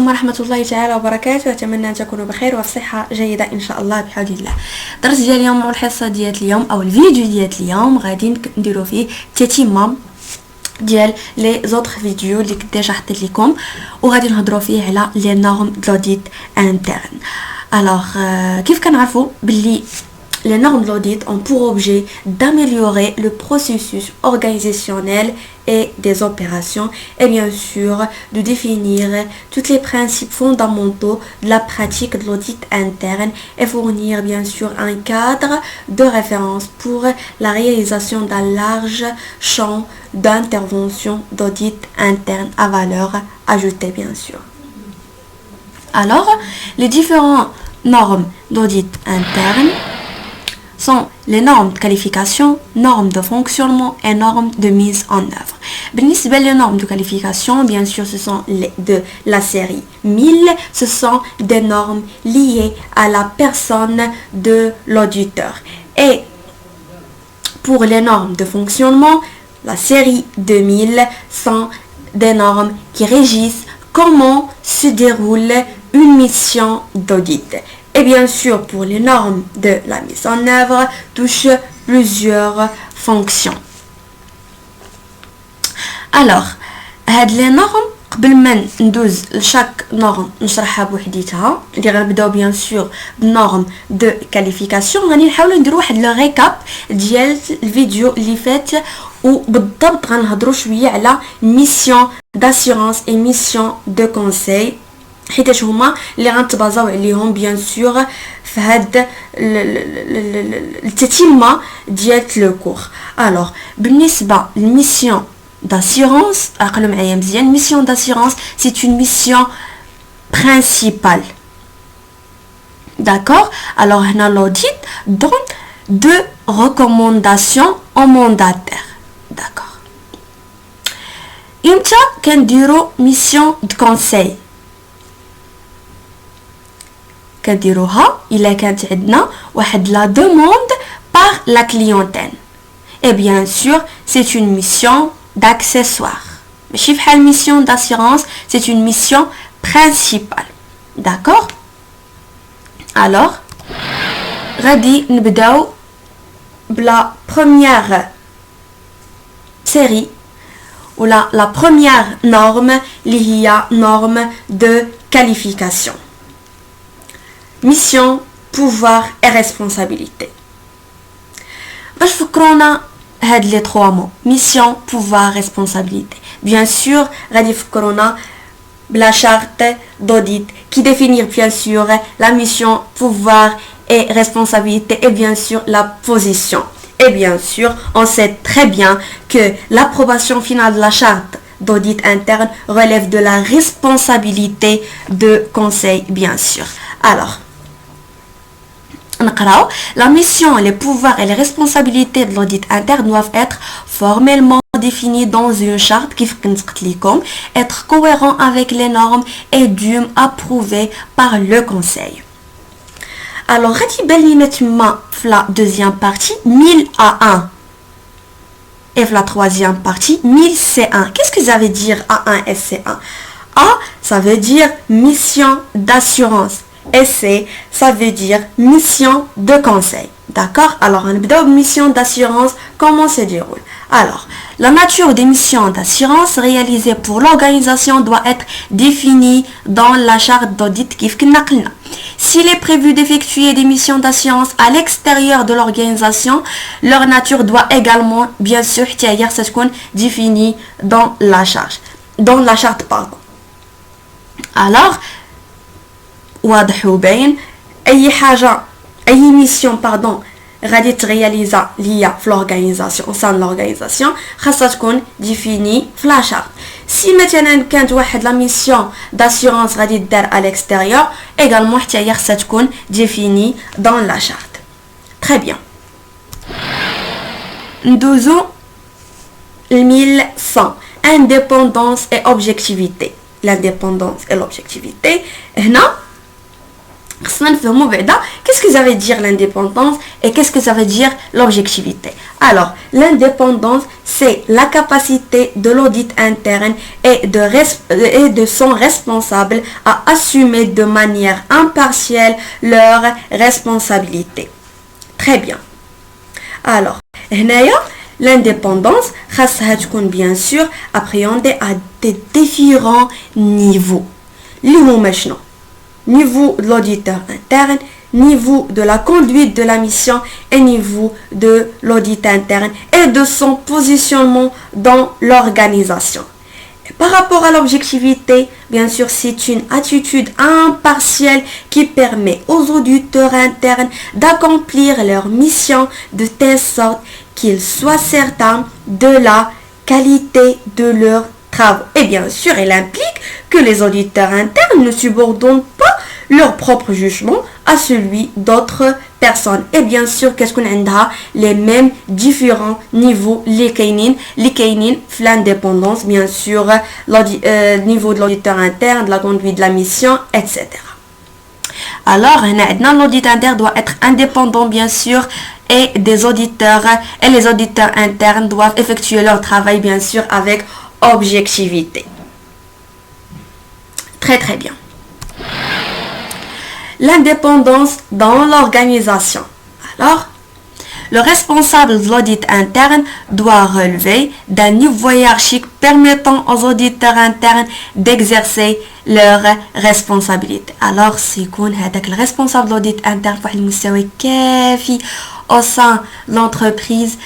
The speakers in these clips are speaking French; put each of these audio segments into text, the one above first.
ورحمة الله تعالى وبركاته. أتمنى أن تكونوا بخير وفي صحة جيدة إن شاء الله بحول الله. الدرس ديال اليوم أو الحصة ديال اليوم أو الفيديو ديال اليوم غادي نديرو فيه تتمة ديال لي زوطخ فيديو اللي كنت ديجا حطيت لكم وغادي نهضروا فيه على لي نورم دلوديت انترن. الوغ كيف كنعرفوا باللي les normes d'audit ont pour objet d'améliorer le processus organisationnel et des opérations et bien sûr de définir tous les principes fondamentaux de la pratique de l'audit interne et fournir bien sûr un cadre de référence pour la réalisation d'un large champ d'intervention d'audit interne à valeur ajoutée bien sûr. Alors, les différentes normes d'audit interne sont les normes de qualification, normes de fonctionnement et normes de mise en œuvre. Les normes de qualification, bien sûr, ce sont les de la série 1000. Ce sont des normes liées à la personne de l'auditeur. Et pour les normes de fonctionnement, la série 2000 sont des normes qui régissent comment se déroule une mission d'audit. Et bien sûr, pour les normes de la mise en œuvre, touche plusieurs fonctions. Alors, les normes, قبل ما ندوز لشاك نورم نشرحها بوحديتها اللي غنبداو بيان سور بالنورم دو كاليفيكاسيون غادي نحاولوا نديروا واحد لو ريكاب ديال الفيديو اللي فات وبالضبط غنهضروا شويه على ميسيون داسيورانس اي ميسيون دو كونساي حيتاش هما اللي غنتبازاو عليهم بيان سور في هاد التتمه ديال لو كور. الوغ بالنسبه للميسيون d'assurance, mission d'assurance, c'est une mission principale. D'accord? Alors, l'audit donne deux recommandations au mandataire. D'accord? Imta can dire mission de conseil. Can dire il est quand la demande par la clientèle. Et bien sûr, c'est une mission d'accessoires. Mais chiffre la mission d'assurance, c'est une mission principale. D'accord? Alors, غادي نبداو بلا première série ou la première norme اللي هي norme de qualification. Mission, pouvoir et responsabilité. باش فكرونا هاد les trois mots mission, pouvoir, responsabilité. Bien sûr, غادي فكرونا بلا charte d'audit qui définit bien sûr la mission, pouvoir et responsabilité et bien sûr la position. Et bien sûr, on sait très bien que l'approbation finale de la charte d'audit interne relève de la responsabilité de conseil bien sûr. Alors, la mission, les pouvoirs et les responsabilités de l'audit interne doivent être formellement définis dans une charte qui être cohérent avec les normes et dûment approuvés par le conseil. Alors, la deuxième partie 1000A1 et la troisième partie 1000C1. Qu'est-ce que ça veut dire A1 et C1? A, ça veut dire mission d'assurance. Et C, ça veut dire mission de conseil. D'accord? Alors, on a une mission d'assurance. Comment se déroule? Alors, la nature des missions d'assurance réalisées pour l'organisation doit être définie dans la charte d'audit كيف كنا قلنا. S'il est prévu d'effectuer des missions d'assurance à l'extérieur de l'organisation, leur nature doit également, bien sûr, être définie dans la charte, pardon. Alors, واضح وباين اي حاجه اي ميسيون غادي ترياليزا ليا في لورغانيزاسيون سان لورغانيزاسيون خاصها تكون ديفيني في لا شارت. سي مثلا كانت واحد لا ميسيون داسيورانس غادي دار على الاكستيريور ايغالمون حتى هي خاصها تكون ديفيني دون لا شارت. تري بيان. ندوزو 1100 indépendance et objectivité. L'indépendance et l'objectivité هنا Qu'est-ce que ça veut dire l'indépendance et qu'est-ce que ça veut dire l'objectivité? Alors, l'indépendance, c'est la capacité de l'audit interne et de son responsable à assumer de manière impartiale leurs responsabilités. Très bien. Alors, l'indépendance, bien sûr, appréhendée à des différents niveaux. Niveau de l'auditeur interne, niveau de la conduite de la mission et niveau de l'audit interne et de son positionnement dans l'organisation. Par rapport à l'objectivité, bien sûr, c'est une attitude impartiale qui permet aux auditeurs internes d'accomplir leur mission de telle sorte qu'ils soient certains de la qualité de leur travaux. Et bien sûr, elle implique que les auditeurs internes ne subordonnent pas leur propre jugement à celui d'autres personnes. Et bien sûr, qu'est-ce qu'on a? Les mêmes différents niveaux, les kainin, l'indépendance, bien sûr, niveau de l'auditeur interne, de la conduite de la mission, etc. Alors, l'audit interne doit être indépendant, bien sûr, et les auditeurs internes doivent effectuer leur travail, bien sûr, avec objectivité. Très très bien. L'indépendance dans l'organisation. Alors, le responsable de l'audit interne doit relever d'un niveau hiérarchique permettant aux auditeurs internes d'exercer leurs responsabilités. Alors, c'est qu'on a le responsable de l'audit interne au sein de l'entreprise,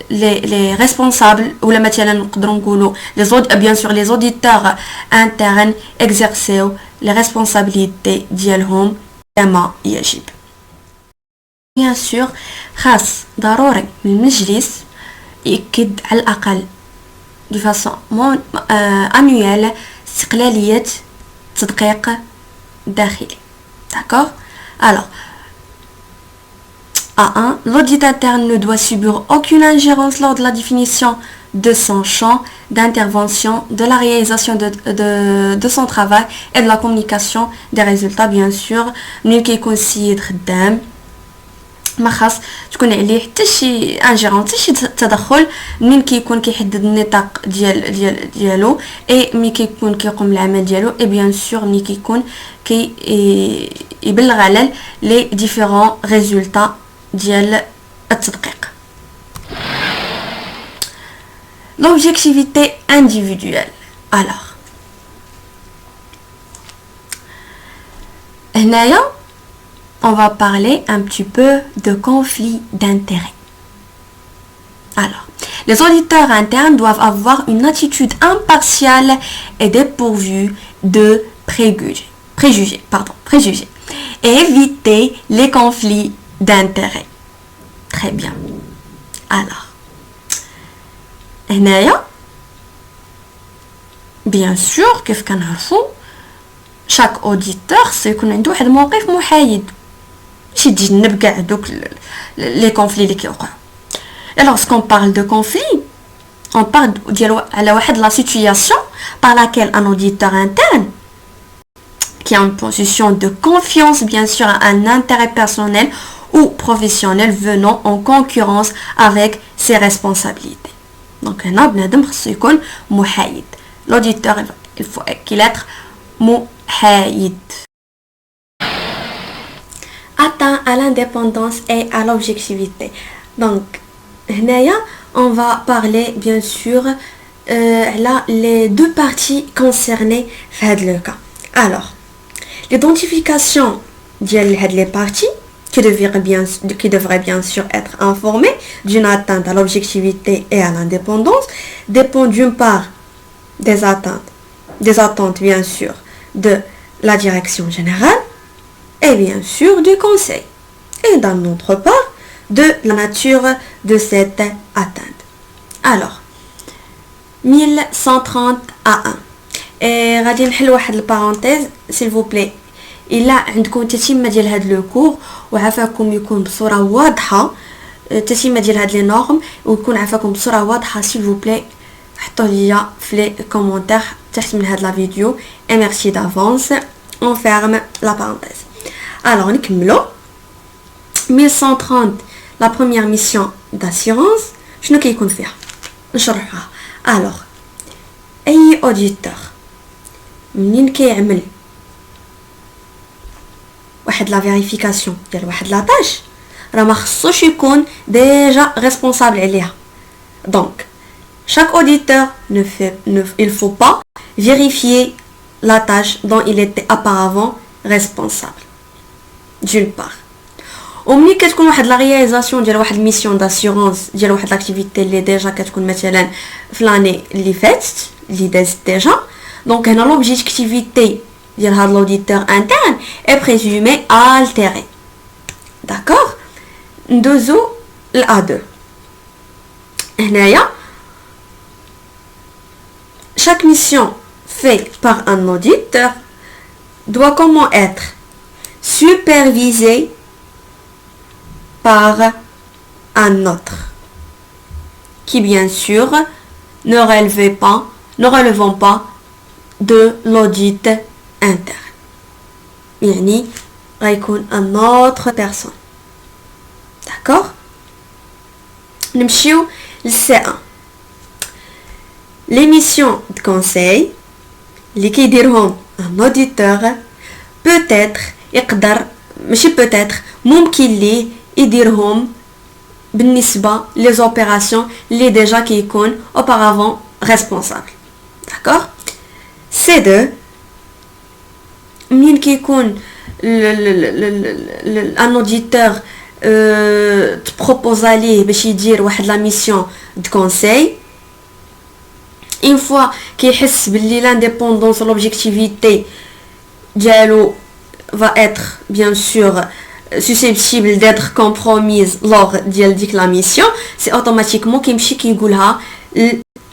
les responsables ou la matière bien sûr les auditeurs internes exercent les responsabilités ديالهم كما يجب. bien sûr خاص ضروري من المجلس يأكد على الأقل de façon annuelle استقلالية تدقيق داخلي. D'accord? Alors A1, l'audit interne ne doit subir aucune ingérence lors de la définition de son champ d'intervention, de la réalisation de son travail et de la communication des résultats, bien sûr. من كيكون السيد خدام ما خاص تكون عليه حتى شي انجيرون حتى شي تدخل من كيكون كيحدد النطاق ديالو اي ملي كيكون كيقوم العمل ديالو اي بيان سور ملي كيكون يبلغ على لي ديفيرون ريزولطا ديال التدقيق. L'objectivité individuelle. Alors, هنايا on va parler un petit peu de conflit d'intérêts. Alors, les auditeurs internes doivent avoir une attitude impartiale et dépourvue de préjugés et éviter les conflits d'intérêts. Très bien. Alors, هنايا bien sûr كيف كنعرفوا chaque auditeur سيكون عنده واحد الموقف محايد شي تجنب كاع دوك لي كونفلي اللي كيوقعوا. Lorsqu'on parle de conflit, on parle de la situation par laquelle un auditeur interne qui a une position de confiance, bien sûr, à un intérêt personnel ou professionnel venant en concurrence avec ses responsabilités. Donc, l'auditeur, il faut qu'il être محايد. Atteint à l'indépendance et à l'objectivité. Donc, on va parler bien sûr là les deux parties concernées dans le cas. Alors, l'identification de les parties qui devraient bien sûr être informées d'une atteinte à l'objectivité et à l'indépendance dépend d'une part des attentes bien sûr de la direction générale et bien sûr du conseil et d'un autre part de la nature de cette atteinte. Alors, 1130 A1. Et غادي نحل واحد البارونتيز s'il vous plaît. إلا عندكم تتمة ديال هاد لو كور وعافاكم يكون بصورة واضحة تتمة ديال هاد لي نورم ويكون عافاكم بصورة واضحة s'il vous plaît حطوا ليا في لي كومونتير تحت من هاد لا فيديو. et merci d'avance. on ferme la parenthèse. alors نكملوا. 1130 la première mission d'assurance شنو كيكون فيها نشرحها. alors اي auditeur منين كيعمل واحد لا فيريفيكاسيون ديال واحد لا طاش راه ما خصوش يكون ديجا ريسبونسابل عليها. donc chaque auditeur il faut pas vérifier la tâche dont il était auparavant responsable d'une part. وملي كتكون واحد لا رياليزاسيون ديال واحد ميسيون داسيورونس ديال واحد لاكتيفيتي اللي ديجا كتكون مثلا في لاني اللي فاتت اللي دازت ديجا. دونك هنا لوبجيكتيفيتي ديال هاد لوديتور انترن اي بريزومي التيري. داكوغ ندوزو ل A2. هنايا chaque mission faite par un auditeur doit comment être supervisée par un autre qui bien sûr ne relevant pas de l'audit interne. يعني غيكون un autre personne. d'accord. نمشيو ل C1. les missions de conseil اللي كيديرهم un auditeur peut-être يقدر ماشي peut-être ممكن ليه يديرهم بالنسبة les opérations اللي déjà كيكون auparavant responsable. d'accord. C2 منين كيكون un auditeur تبروبوز عليه باش يدير واحد لا ميسيون de conseil. une fois كيحس باللي l'indépendance l'objectivité ديالو va être bien sûr susceptible d'être compromise lors ديال ديك لا ميسيون سي اوتوماتيكمون كيمشي كيقولها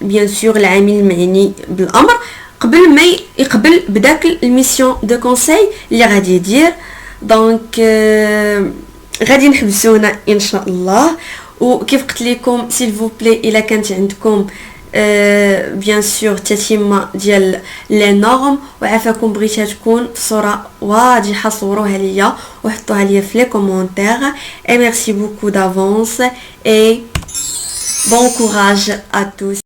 bien sûr العامل المعني بالامر قبل ما يقبل بداك الميسيون دو كونساي اللي غادي يدير. دونك غادي نحبسونا ان شاء الله. وكيف قلت لكم سيل فو بلي الا كانت عندكم بيان سور تتمه ديال لي نورم وعافاكم بغيتها تكون بصوره واضحه صوروها ليا وحطوها ليا في لي كومونتير. et merci beaucoup d'avance et bon courage à tous.